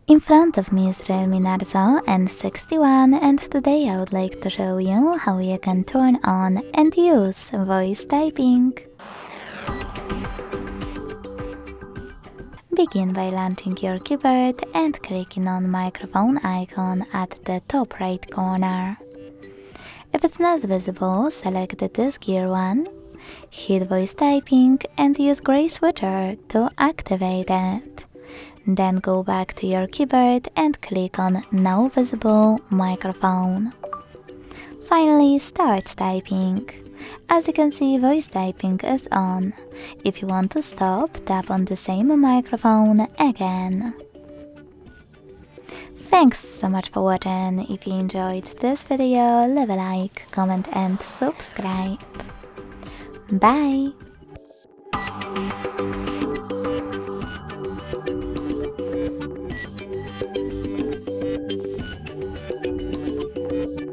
In front of me is Realme Narzo N61 and today I would like to show you how you can turn on and use voice typing. Begin by launching your keyboard and clicking on microphone icon at the top right corner. If it's not visible, select this gear one, hit voice typing and use gray switcher to activate it. Then go back to your keyboard and click on Now Visible Microphone. Finally, start typing. As you can see, voice typing is on. If you want to stop, tap on the same microphone again. Thanks so much for watching. If you enjoyed this video, leave a like, comment and subscribe. Bye!